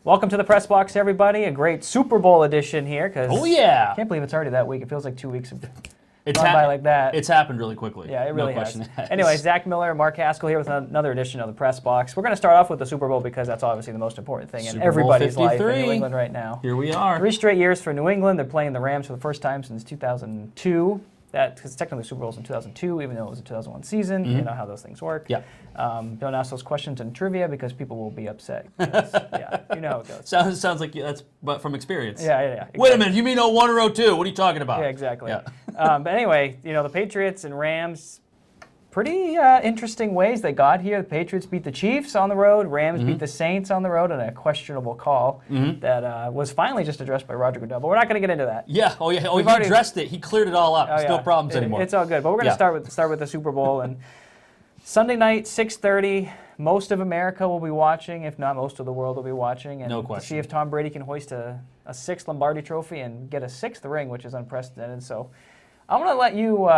Welcome to the Press Box, everybody. A great Super Bowl edition here. Oh, yeah. I can't believe it's already that week. It feels like 2 weeks have It's gone by like that. It's happened really quickly. Yeah, it really no has. question. Anyway, Zach Miller, Mark Haskell here with another edition of the Press Box. We're going to start off with the Super Bowl because that's obviously the most important thing in everybody's life in New England right now. Here we are. 3 straight years for New England. They're playing the Rams for the first time since 2002. Because technically Super Bowl's in 2002, even though it was a 2001 season. You know how those things work. Yeah. Don't ask those questions in trivia because people will be upset. Yeah, you know how it goes. Sounds like that's but from experience. Yeah, exactly. Wait a minute, you mean 01 or 02? What are you talking about? Yeah, exactly. Yeah. But anyway, the Patriots and Rams, pretty interesting ways they got here. The Patriots beat the Chiefs on the road. Rams beat the Saints on the road on a questionable call that was finally just addressed by Roger Goodell. But we're not going to get into that. Yeah. Oh, yeah. Oh, he addressed it. He cleared it all up. There's no problems anymore. It's all good. But we're going to start with the Super Bowl. And Sunday night, 6:30. Most of America will be watching, if not most of the world will be watching. And no question. To see if Tom Brady can hoist a 6th Lombardi trophy and get a 6th ring, which is unprecedented. So I'm going to let you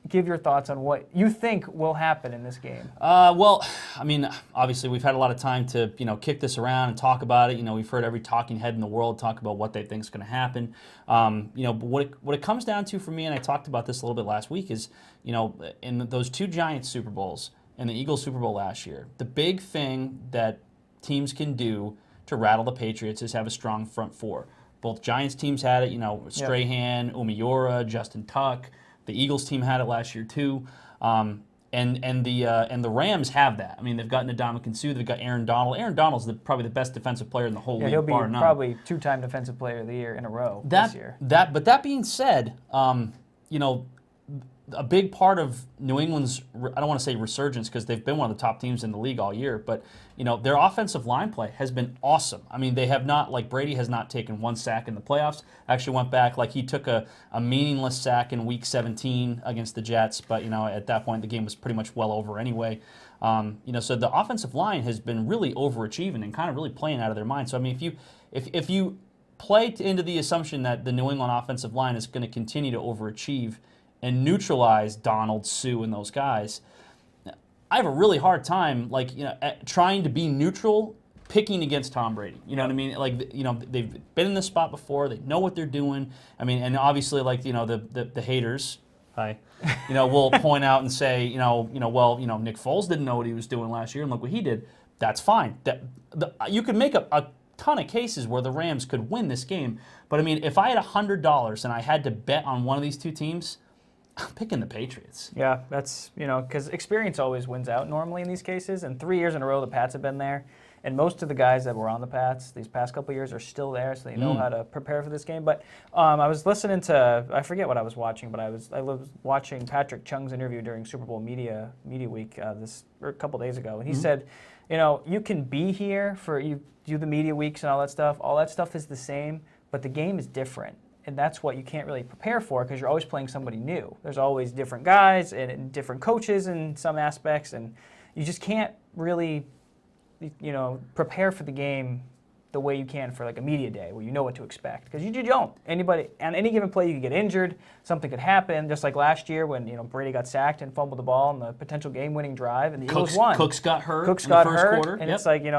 give your thoughts on what you think will happen in this game. Well, I mean, obviously we've had a lot of time to kick this around and talk about it. We've heard every talking head in the world talk about what they think is going to happen. But what it comes down to for me, and I talked about this a little bit last week, is in those 2 Giants Super Bowls and the Eagles Super Bowl last year, the big thing that teams can do to rattle the Patriots is have a strong front four. Both Giants teams had it. Strahan, Umeora, Justin Tuck. The Eagles team had it last year too, and the Rams have that. I mean, they've got Ndamukong Suh, they've got Aaron Donald. Aaron Donald's probably the best defensive player in the whole league. He'll be bar none. probably 2-time Defensive Player of the Year in a row this year. But that being said, a big part of New England's, I don't want to say resurgence because they've been one of the top teams in the league all year, but their offensive line play has been awesome. I mean, they have not, like Brady has not taken 1 sack in the playoffs. Actually went back, like he took a meaningless sack in week 17 against the Jets, but at that point the game was pretty much well over anyway. So the offensive line has been really overachieving and kind of really playing out of their mind. So I mean, if you play into the assumption that the New England offensive line is going to continue to overachieve and neutralize Donald, Suh, and those guys, I have a really hard time, trying to be neutral, picking against Tom Brady. You know what I mean? They've been in this spot before. They know what they're doing. I mean, and obviously, the haters, will point out and say, Nick Foles didn't know what he was doing last year, and look what he did. That's fine. You could make a ton of cases where the Rams could win this game. But I mean, if I had $100 and I had to bet on one of these 2 teams, I'm picking the Patriots. Yeah, that's, because experience always wins out normally in these cases. And 3 years in a row, the Pats have been there. And most of the guys that were on the Pats these past couple of years are still there, so they know how to prepare for this game. But I was listening to, I forget what I was watching, but I was watching Patrick Chung's interview during Super Bowl Media Week a couple days ago. And he said, you can be here for, you do the media weeks and all that stuff. All that stuff is the same, but the game is different. And that's what you can't really prepare for because you're always playing somebody new. There's always different guys and different coaches in some aspects, and you just can't really, prepare for the game the way you can for like a media day where you know what to expect because you don't. Anybody on any given play you could get injured, something could happen. Just like last year when Brady got sacked and fumbled the ball on the potential game-winning drive, and the Eagles won. Cooks got hurt. In the first quarter, and it's like you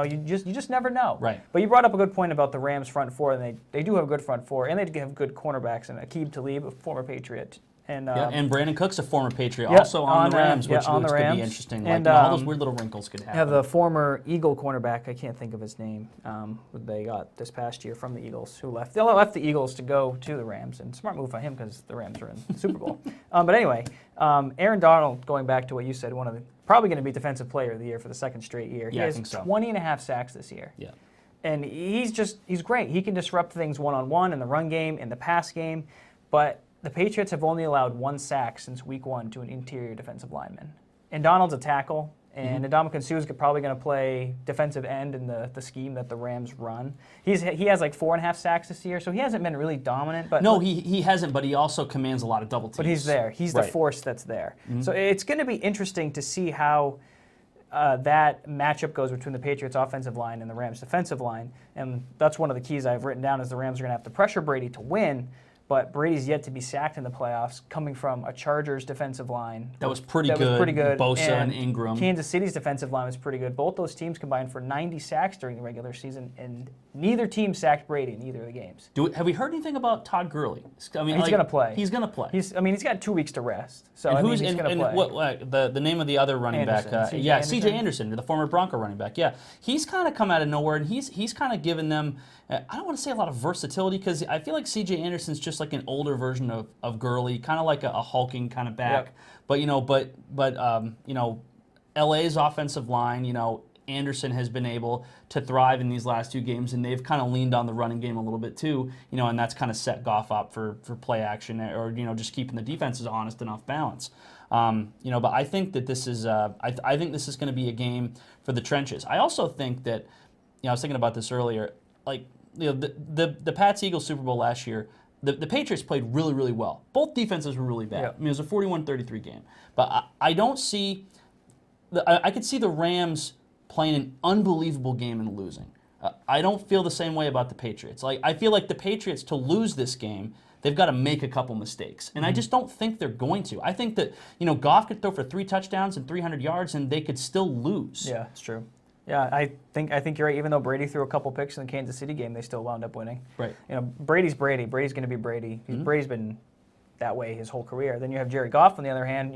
just never know. Right. But you brought up a good point about the Rams front four, and they do have a good front four, and they have good cornerbacks, and Aqib Talib, a former Patriot. And Brandon Cook's a former Patriot, also on the Rams, which could be interesting. And all those weird little wrinkles could happen. Have the former Eagle cornerback, I can't think of his name, they got this past year from the Eagles, who left. They left the Eagles to go to the Rams, and smart move by him because the Rams are in the Super Bowl. But anyway, Aaron Donald, going back to what you said, probably going to be Defensive Player of the Year for the 2nd straight year. Yeah, he has 20.5 sacks this year. Yeah. And he's great. He can disrupt things one-on-one in the run game, in the pass game, but the Patriots have only allowed 1 sack since week 1 to an interior defensive lineman. And Donald's a tackle, and Ndamukong Suh is probably going to play defensive end in the scheme that the Rams run. He has like 4.5 sacks this year, so he hasn't been really dominant. But no, he hasn't, but he also commands a lot of double teams. But he's there. He's the force that's there. So it's going to be interesting to see how that matchup goes between the Patriots' offensive line and the Rams' defensive line. And that's one of the keys I've written down is the Rams are going to have to pressure Brady to win. but Brady's yet to be sacked in the playoffs, coming from a Chargers defensive line. That was pretty good. Bosa and Ingram. Kansas City's defensive line was pretty good. Both those teams combined for 90 sacks during the regular season, and neither team sacked Brady in either of the games. Have we heard anything about Todd Gurley? I mean, he's going to play. He's going to play. He's got 2 weeks to rest, so and he's going to play. What the name of the other running back? C.J. Anderson, the former Bronco running back. Yeah, he's kind of come out of nowhere, and he's kind of given them. I don't want to say a lot of versatility because I feel like C.J. Anderson's just like an older version of Gurley, kind of like a hulking kind of back. Yep. But LA's offensive line, Anderson has been able to thrive in these last 2 games, and they've kind of leaned on the running game a little bit too, and that's kind of set Goff up for play action or just keeping the defenses honest and off balance. But I think that this is I think this is going to be a game for the trenches. I also think that I was thinking about this earlier, like the Pats-Eagles Super Bowl last year. The Patriots played really, really well. Both defenses were really bad. Yep. I mean, it was a 41-33 game. But I don't see I could see the Rams playing an unbelievable game and losing. I don't feel the same way about the Patriots. Like I feel like the Patriots, to lose this game, they've got to make a couple mistakes. And I just don't think they're going to. I think that, Goff could throw for 3 touchdowns and 300 yards and they could still lose. Yeah, it's true. Yeah, I think you're right. Even though Brady threw a couple picks in the Kansas City game, they still wound up winning. Right. Brady's Brady. Brady's going to be Brady. Brady's been that way his whole career. Then you have Jared Goff on the other hand,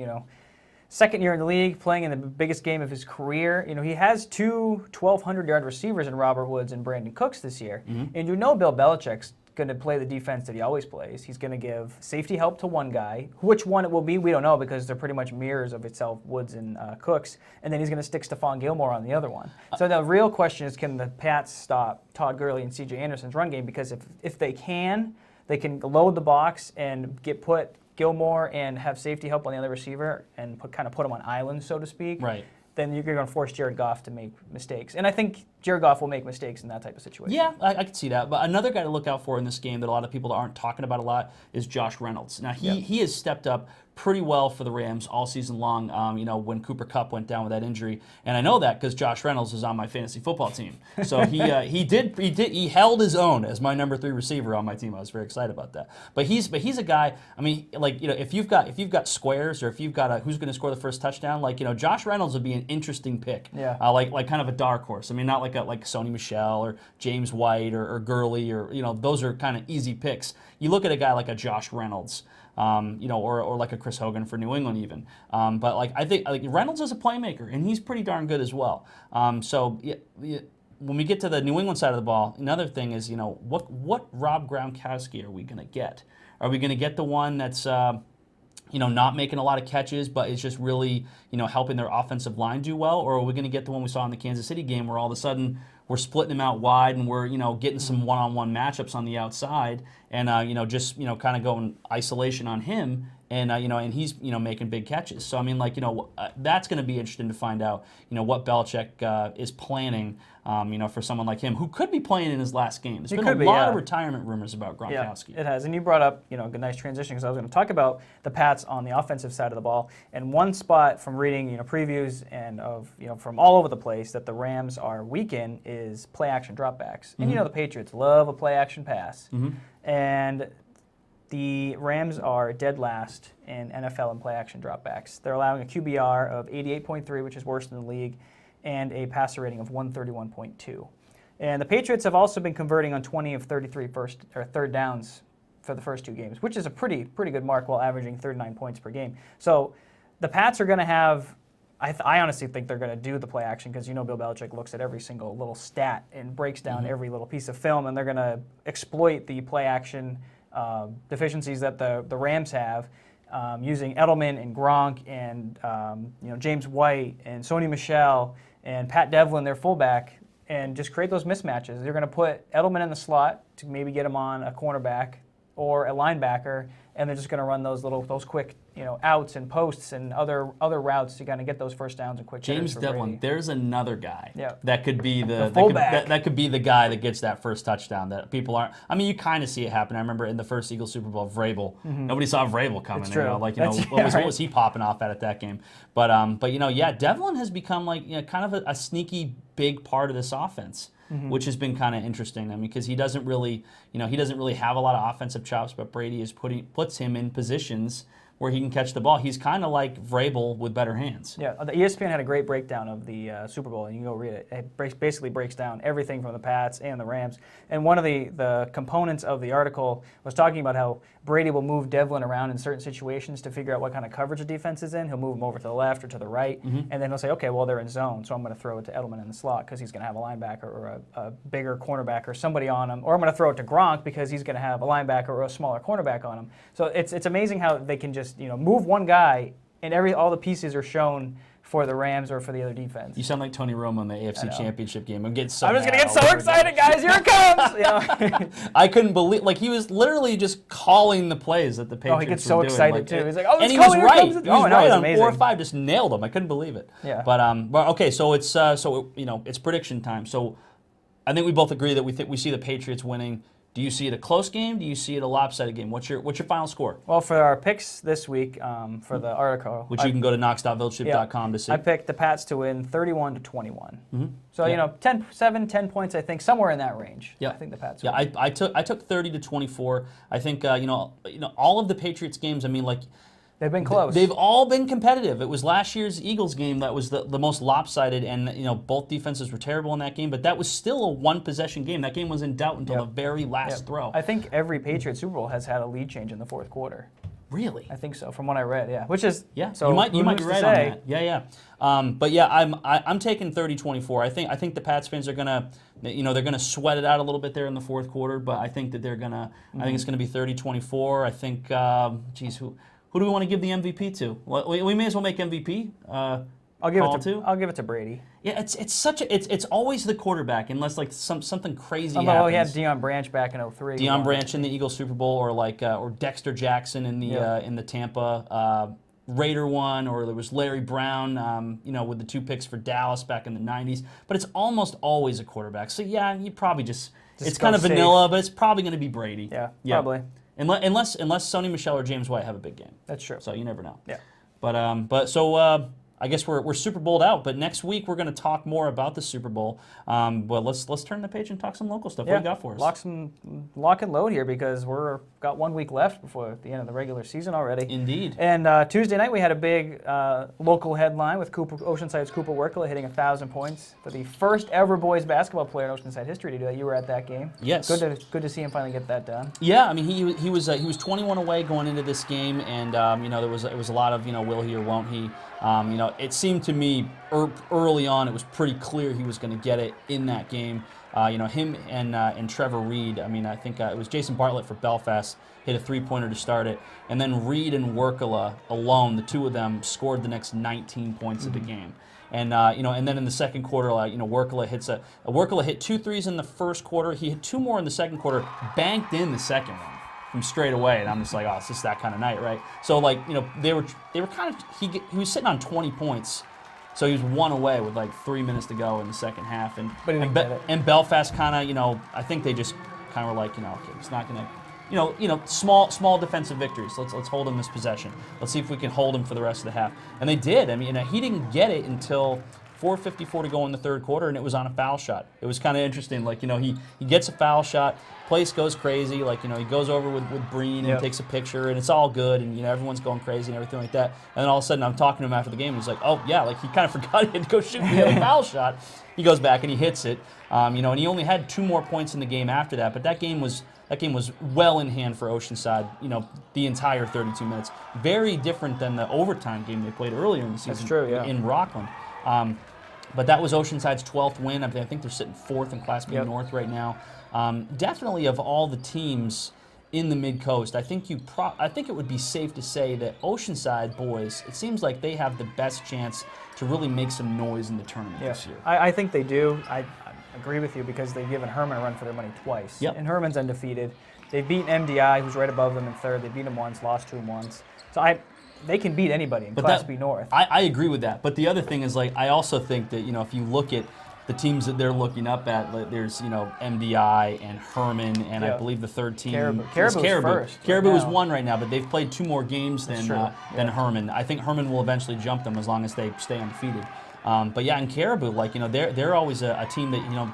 second year in the league, playing in the biggest game of his career. He has 2 1,200-yard receivers in Robert Woods and Brandon Cooks this year. And Bill Belichick's going to play the defense that he always plays. He's going to give safety help to one guy. Which one it will be, we don't know because they're pretty much mirrors of itself, Woods and Cooks. And then he's going to stick Stephon Gilmore on the other one. So the real question is, can the Pats stop Todd Gurley and C.J. Anderson's run game? Because if they can load the box and put Gilmore and have safety help on the other receiver and put them on islands, so to speak. Right. Then you're going to force Jared Goff to make mistakes. And I think Jared Goff will make mistakes in that type of situation. Yeah, I could see that. But another guy to look out for in this game that a lot of people aren't talking about a lot is Josh Reynolds. Now, he has stepped up pretty well for the Rams all season long, when Cooper Kupp went down with that injury. And I know that because Josh Reynolds is on my fantasy football team. So he held his own as my number 3 receiver on my team. I was very excited about that. But he's a guy, if you've got squares or if you've got who's going to score the first touchdown, Josh Reynolds would be an interesting pick. Yeah. Like kind of a dark horse. I mean, not like Sony Michel or James White or Gurley or those are kind of easy picks. You look at a guy like a Josh Reynolds. Or like a Chris Hogan for New England even. But I think Reynolds is a playmaker, and he's pretty darn good as well. When we get to the New England side of the ball, another thing is, what Rob Gronkowski are we going to get? Are we going to get the one that's not making a lot of catches, but it's just really, helping their offensive line do well? Or are we going to get the one we saw in the Kansas City game where all of a sudden we're splitting them out wide and we're, getting some one-on-one matchups on the outside and, just, kind of going isolation on him and, and he's, making big catches. So, I mean, that's going to be interesting to find out, what Belichick is planning, for someone like him who could be playing in his last game. There's been a lot of retirement rumors about Gronkowski. Yeah, it has. And you brought up, a nice transition because I was going to talk about the Pats on the offensive side of the ball. And one spot from reading, previews and from all over the place that the Rams are weak in is play action dropbacks. And the Patriots love a play action pass. And the Rams are dead last in NFL in play action dropbacks. They're allowing a QBR of 88.3, which is worse than the league, and a passer rating of 131.2. And the Patriots have also been converting on 20 of 33 third downs for the first 2 games, which is a pretty good mark while averaging 39 points per game. So the Pats are going to have, I honestly think they're going to do the play action because Bill Belichick looks at every single little stat and breaks down every little piece of film, and they're going to exploit the play action deficiencies that the Rams have, using Edelman and Gronk and James White and Sony Michel and Pat Devlin, their fullback, and just create those mismatches. They're going to put Edelman in the slot to maybe get him on a cornerback or a linebacker, and they're just going to run those quick outs and posts and other routes to kind of get those first downs and quick James Devlin, Brady. there's another guy that could be the fullback. That could be the guy that gets that first touchdown that people aren't. I mean, you kind of see it happen. I remember in the first Eagles Super Bowl, Vrabel. Nobody saw Vrabel coming. It's true. What was he popping off at that game? But Devlin has become kind of a sneaky big part of this offense. which has been kind of interesting. I mean, because he doesn't really have a lot of offensive chops, but Brady puts him in positions where he can catch the ball. He's kind of like Vrabel with better hands. Yeah, the ESPN had a great breakdown of the Super Bowl, and you can go read it. It basically breaks down everything from the Pats and the Rams. And one of the components of the article was talking about how Brady will move Devlin around in certain situations to figure out what kind of coverage the defense is in. He'll move him over to the left or to the right, and then he'll say, okay, well, they're in zone, so I'm going to throw it to Edelman in the slot because he's going to have a linebacker or a bigger cornerback or somebody on him, or I'm going to throw it to Gronk because he's going to have a linebacker or a smaller cornerback on him. So it's amazing how they can just move one guy and all the pieces are shown for the Rams or for the other defense. You sound like Tony Romo in the AFC Championship game. I'm getting so I'm just going to get so excited, guys. Here it comes. I couldn't believe, he was literally just calling the plays that the Patriots were doing. He gets so excited, too. He's like, and he was right. He was right on amazing. 4 or 5, just nailed him. I couldn't believe it. Yeah. But okay, so it's prediction time. So I think we both agree that we see the Patriots winning. Do you see it a close game? Do you see it a lopsided game? What's your final score? Well, for our picks this week, for the article, which you can go to knox.villageship.com to see. I picked the Pats to win 31-21. So 10 points, I think, somewhere in that range. Yeah. I think the Pats. Yeah, I took 30-24. I think all of the Patriots games. I mean, they've been close. They've all been competitive. It was last year's Eagles game that was the most lopsided, and both defenses were terrible in that game. But that was still a one-possession game. That game was in doubt until the very last throw. I think every Patriots Super Bowl has had a lead change in the fourth quarter. Really? I think so, from what I read. Yeah, which is So you might be right on that. Yeah. But yeah, I'm taking 30-24. I think the Pats fans are gonna they're gonna sweat it out a little bit there in the fourth quarter. But I think that they're gonna. I think it's gonna be 30-24. I think. Who do we want to give the MVP to? Well, we may as well make MVP. I'll give it to Brady. Yeah, it's always the quarterback unless something crazy happens. Well, he had Deion Branch back in 03. Deion Branch in the Eagles Super Bowl, or Dexter Jackson in the Tampa Raider one, or there was Larry Brown, with the 2 picks for Dallas back in the 90s. But it's almost always a quarterback. So yeah, you probably just it's kind of safe. Vanilla, but it's probably going to be Brady. Yeah, probably. Unless Sony Michel or James White have a big game. That's true. So you never know. Yeah. But I guess we're Super Bowled out. But next week we're going to talk more about the Super Bowl. But let's turn the page and talk some local stuff. What do you got for us? Lock and load here because we're got 1 week left before the end of the regular season already. Indeed. And Tuesday night we had a big local headline with Oceanside's Cooper Workla hitting 1,000 points for the first ever boys basketball player in Oceanside history to do that. You were at that game. Yes. Good to see him finally get that done. Yeah, I mean he was 21 away going into this game, and it was a lot of will he or won't he. It seemed to me early on it was pretty clear he was going to get it in that game. Him and Trevor Reed. I mean, I think it was Jason Bartlett for Belfast hit a 3-pointer to start it, and then Reed and Workala alone, the two of them scored the next 19 points of the game. And and then in the second quarter, Workala hit 2 threes in the first quarter. He hit 2 more in the second quarter, banked in the second one from straight away, and I'm just like, oh, it's just that kind of night, right? So they were kind of he was sitting on 20 points, so he was 1 away with 3 minutes to go in the second half, and Belfast kind of I think they just kind of were like, okay, it's not gonna. Small defensive victories. Let's hold him this possession. Let's see if we can hold him for the rest of the half. And they did. I mean, he didn't get it until 4:54 to go in the third quarter, and it was on a foul shot. It was kind of interesting. He gets a foul shot, place goes crazy. He goes over with Breen and takes a picture, and it's all good, and everyone's going crazy and everything like that. And then all of a sudden, I'm talking to him after the game, and he's like, oh yeah, he kind of forgot he had to go shoot the other foul shot. He goes back and he hits it. And he only had 2 more points in the game after that, but that game was well in hand for Oceanside, the entire 32 minutes. Very different than the overtime game they played earlier in the season. That's true, yeah. In Rockland. But that was Oceanside's 12th win. I think they're sitting 4th in Class B North right now. Definitely of all the teams in the Mid-Coast, I think it would be safe to say that Oceanside boys, it seems like they have the best chance to really make some noise in the tournament this year. I think they do. I agree with you because they've given Herman a run for their money twice. Yep. And Herman's undefeated. They've beaten MDI, who's right above them in third. They beat him once, lost to him once. So they can beat anybody in Class B North. I agree with that. But the other thing is, I also think that, if you look at the teams that they're looking up at, there's, MDI and Herman, and I believe the third team Caribou. is Caribou. First Caribou right is 1 right now, but they've played 2 more games than Herman. I think Herman will eventually jump them as long as they stay undefeated. But yeah, in Caribou, like, they're always a team that you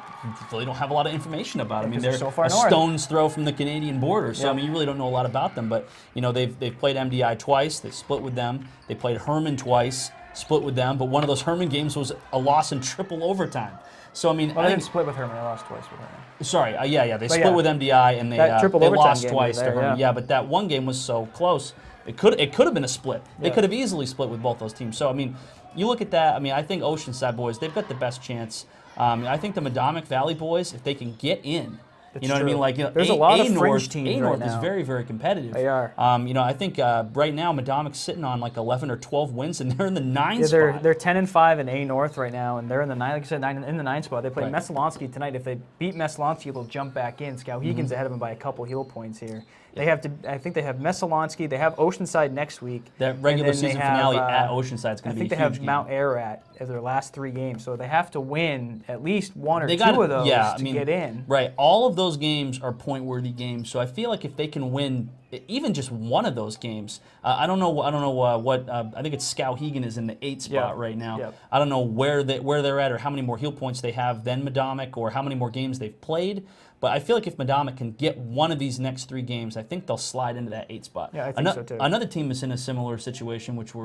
really don't have a lot of information about. I mean, they're so far a north. stone's throw from the Canadian border, so Yep. I mean, you really don't know a lot about them. But they've played MDI twice. They split with them. They played Herman twice, split with them. But one of those Herman games was a loss in triple overtime. So I mean, Well, they didn't split with Herman. They lost twice with Herman. Sorry, yeah, they But split yeah, with MDI and that triple they overtime lost game twice was to there, Herman. yeah. Yeah, but that one game was so close. It could have been a split. They Yeah. could have easily split with both those teams. So I mean, you look at that. I mean, I think Oceanside boys, they've got the best chance. I think the Madomic Valley boys, if they can get in. It's You know what I mean? true. Like, There's a lot of fringe North, teams A right North is now. very, very competitive. They are. I think right now Madomic's sitting on like 11 or 12 wins, and they're in the 9 Yeah, spot. they're 10-5 in A North right now, and they're in the 9, like you said, in the 9 spot. They play Right. Messalonsky tonight. If they beat Messalonsky, they'll jump back in. Skowhegan's ahead of them by a couple heel points here. They have to. I think they have Messalonsky. They have Oceanside next week. That and regular then they season have, finale at Oceanside is I going to think be they a huge have game. Mount Ararat as their last 3 games, so they have to win at least one or They two gotta- of those yeah, I to mean, get in. Right. All of those games are point-worthy games. So I feel like if they can win even just one of those games, I don't know what. I think it's Skowhegan is in the 8 spot Yeah. right now. Yep. I don't know where they're at or how many more heel points they have than Madomic or how many more games they've played. But I feel like if Madomic can get one of these next 3 games, I think they'll slide into that 8 spot. Yeah, I think so too. Another team is in a similar situation, which we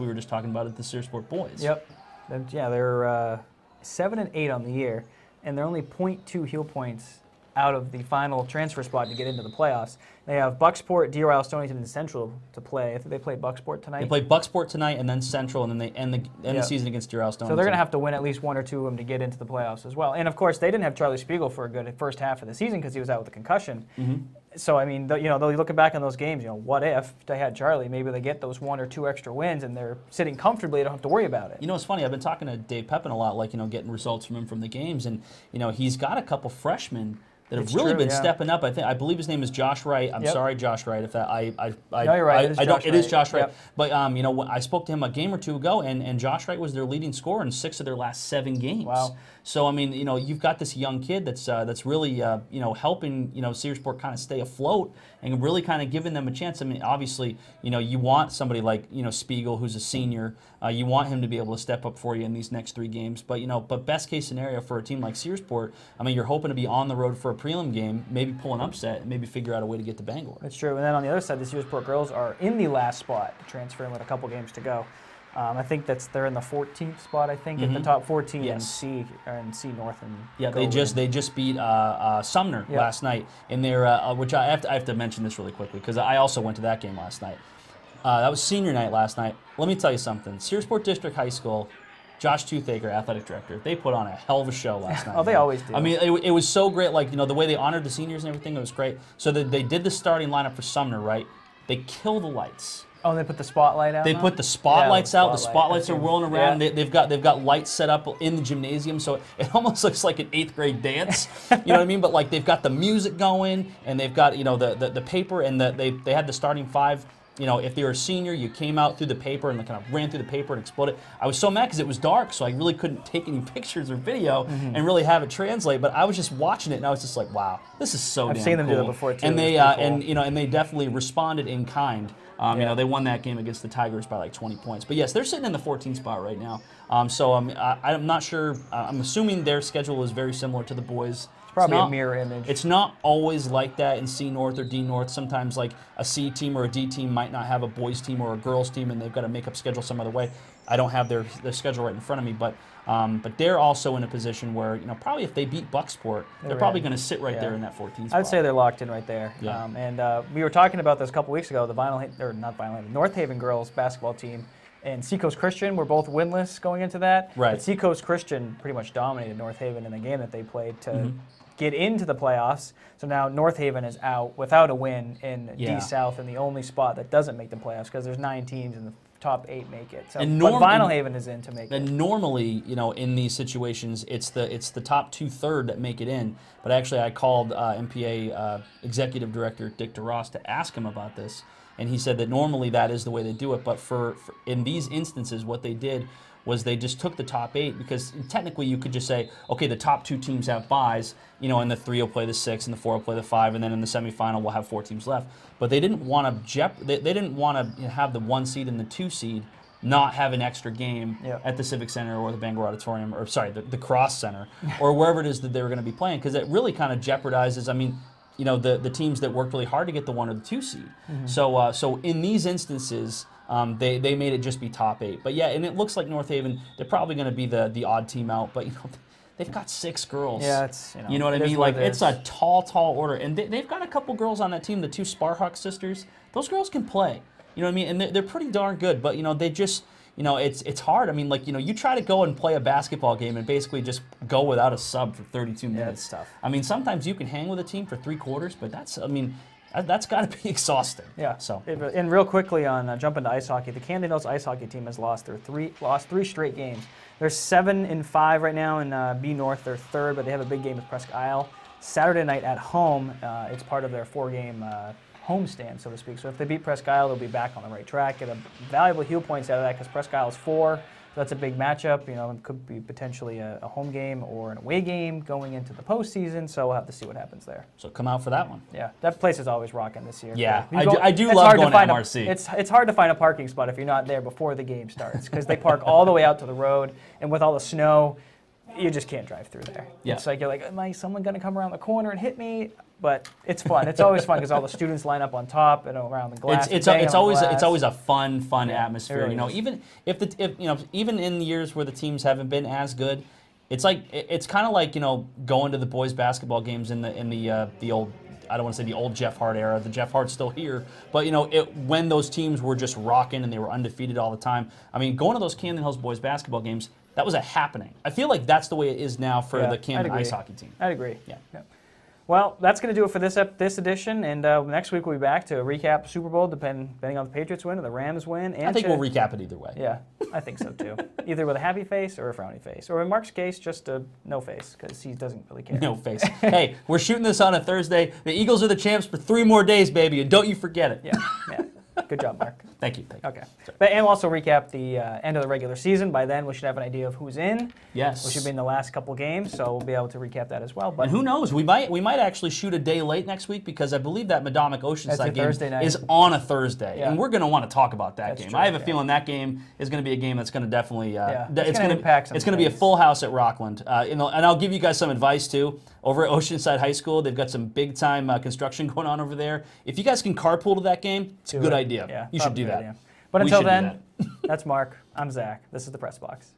were just talking about at the Searsport boys. Yep. They're 7 and 8 on the year, and they're only 0.2 heel points out of the final transfer spot to get into the playoffs. They have Bucksport, D-Royal, Stonington, and Central to play. I think they play Bucksport tonight. They play Bucksport tonight and then Central, and then they end the season against Deer So they're going to have to win at least 1 or 2 of them to get into the playoffs as well. And of course, they didn't have Charlie Spiegel for a good first half of the season because he was out with a concussion. So I mean, they'll look back on those games. What if they had Charlie? Maybe they get those 1 or 2 extra wins, and they're sitting comfortably. They don't have to worry about it. You know, it's funny. I've been talking to Dave Pepin a lot, getting results from him from the games, and he's got a couple freshmen that have It's really true, been yeah. stepping up. I believe his name is Josh Wright. I'm Yep. sorry, Josh Wright, if that No, you're right. It is Josh It is Wright. Josh Wright. Yep. But when I spoke to him a game or 2 ago, and Josh Wright was their leading scorer in 6 of their last 7 games. Wow. So I mean, you've got this young kid that's really helping Searsport kind of stay afloat and really kind of giving them a chance. I mean, obviously, you want somebody like Spiegel, who's a senior. You want him to be able to step up for you in these next 3 games. But best case scenario for a team like Searsport, I mean, you're hoping to be on the road for a prelim game, maybe pull an upset, and maybe figure out a way to get to Bangor. That's true. And then on the other side, the Searsport girls are in the last spot to transfer in with a couple games to go. I think they're in the 14th spot. I think at the top 14 Yes. in C North and Yeah, go they in. just beat Sumner Yep. last night in their which I have to mention this really quickly because I also went to that game last night. That was senior night last night. Let me tell you something. Searsport District High School, Josh Toothaker, athletic director, they put on a hell of a show last night. Oh, they man. always do. I mean, it was so great. The way they honored the seniors and everything, it was great. So they did the starting lineup for Sumner, right? They kill the lights. Oh, they put the spotlight out. They now? put the spotlights out. The spotlight. spotlights are That's whirling good. around. Yeah. They've got lights set up in the gymnasium, so it almost looks like an 8th grade dance. You know what I mean? But they've got the music going, and they've got the paper, and they had the starting 5. If you were a senior, you came out through the paper and kind of ran through the paper and exploded. I was so mad because it was dark, so I really couldn't take any pictures or video and really have it translate. But I was just watching it, and I was just like, "Wow, this is so I've damn seen them cool." do that before, too. And they It's pretty cool. and they definitely responded in kind. Yeah. They won that game against the Tigers by 20 points. But yes, they're sitting in the 14th spot right now. So I'm not sure. I'm assuming their schedule is very similar to the boys. Probably It's a mirror image. It's not always like that in C North or D North. Sometimes a C team or a D team might not have a boys team or a girls team, and they've got to make up schedule some other way. I don't have their schedule right in front of me, but they're also in a position where probably if they beat Bucksport, they're probably going to sit right there in that 14th spot. I'd say they're locked in right there. Yeah. And we were talking about this a couple weeks ago. The North Haven girls basketball team and Seacoast Christian were both winless going into that. Right. But Seacoast Christian pretty much dominated North Haven in the game that they played to get into the playoffs. So now North Haven is out without a win in Yeah. D South, and the only spot that doesn't make the playoffs because there's 9 teams and the top 8 make it. So, And but Vinyl Haven is in to make it. And normally, in these situations, it's the top 2/3 that make it in. But actually, I called MPA Executive Director Dick DeRoss to ask him about this, and he said that normally that is the way they do it. But for in these instances, what they did was they just took the top 8 because technically you could just say, okay, the top 2 teams have byes, and the 3 will play the 6 and the 4 will play the 5, and then in the semifinal we'll have 4 teams left. But they didn't want to they didn't want to have the 1 seed and the 2 seed not have an extra game at the Civic Center or the Bangor Auditorium, or sorry, the Cross Center, or wherever it is that they were going to be playing, because it really kind of jeopardizes, I mean, you know, the teams that worked really hard to get the 1 or the 2 seed. So in these instances, they made it just be top 8. But yeah, and it looks like North Haven, they're probably going to be the odd team out, but you know, they've got 6 girls. Yeah, it's, you know what I mean? Like, it's a tall order. And they've got a couple girls on that team, the 2 Sparhawk sisters. Those girls can play. You know what I mean? And they're pretty darn good. But, you know, they just, you know, it's hard. I mean, like, you know, you try to go and play a basketball game and basically just go without a sub for 32 minutes. Yeah, it's tough. I mean, sometimes you can hang with a team for 3 quarters, but that's, I mean, that's got to be exhausting. Yeah. So. And real quickly on jumping to ice hockey, the Camden Hills ice hockey team has lost 3 straight games. They're 7-5 right now in B North. They're 3rd, but they have a big game with Presque Isle Saturday night at home. It's part of their 4-game homestand, so to speak. So if they beat Presque Isle, they'll be back on the right track. Get a valuable heel points out of that because Presque Isle is 4. So that's a big matchup. You know, it could be potentially a home game or an away game going into the postseason. So we'll have to see what happens there. So come out for that one. Yeah, that place is always rocking this year. Yeah, I do love going to MRC. It's hard to find a parking spot if you're not there before the game starts because they park all the way out to the road, and with all the snow, you just can't drive through there. Yeah. It's like you're like, am someone going to come around the corner and hit me? But it's fun. It's always fun because all the students line up on top and around the glass. It's always a fun atmosphere. Really you know, is. even if you know, even in years where the teams haven't been as good, it's like it's kind of like, you know, going to the boys basketball games in the old, I don't want to say the old Jeff Hart era. The Jeff Hart's still here, but you know, when those teams were just rocking and they were undefeated all the time. I mean, going to those Camden Hills boys basketball games, that was a happening. I feel like that's the way it is now for the Camden ice hockey team. I'd agree. Yeah. Well, that's going to do it for this edition, and next week we'll be back to recap Super Bowl, depending on the Patriots win or the Rams win. And I think we'll recap it either way. Yeah, I think so too. Either with a happy face or a frowny face, or in Mark's case, just a no face because he doesn't really care. No face. Hey, we're shooting this on a Thursday. The Eagles are the champs for 3 more days, baby, and don't you forget it. Yeah. Good job, Mark. Thank you. Okay. And we'll also recap the end of the regular season. By then, we should have an idea of who's in. Yes. We should be in the last couple games, so we'll be able to recap that as well. But and who knows? We might actually shoot a day late next week because I believe that Madomic Oceanside game is on a Thursday, and we're going to want to talk about that game. True, I have a feeling that game is going to be a game that's going to definitely it's going to impact some It's going to be a full house at Rockland. And I'll give you guys some advice too. Over at Oceanside High School, they've got some big time construction going on over there. If you guys can carpool to that game, it's a good idea. Yeah, you should do that. Idea. But until then, that's Mark. I'm Zach. This is the Press Box.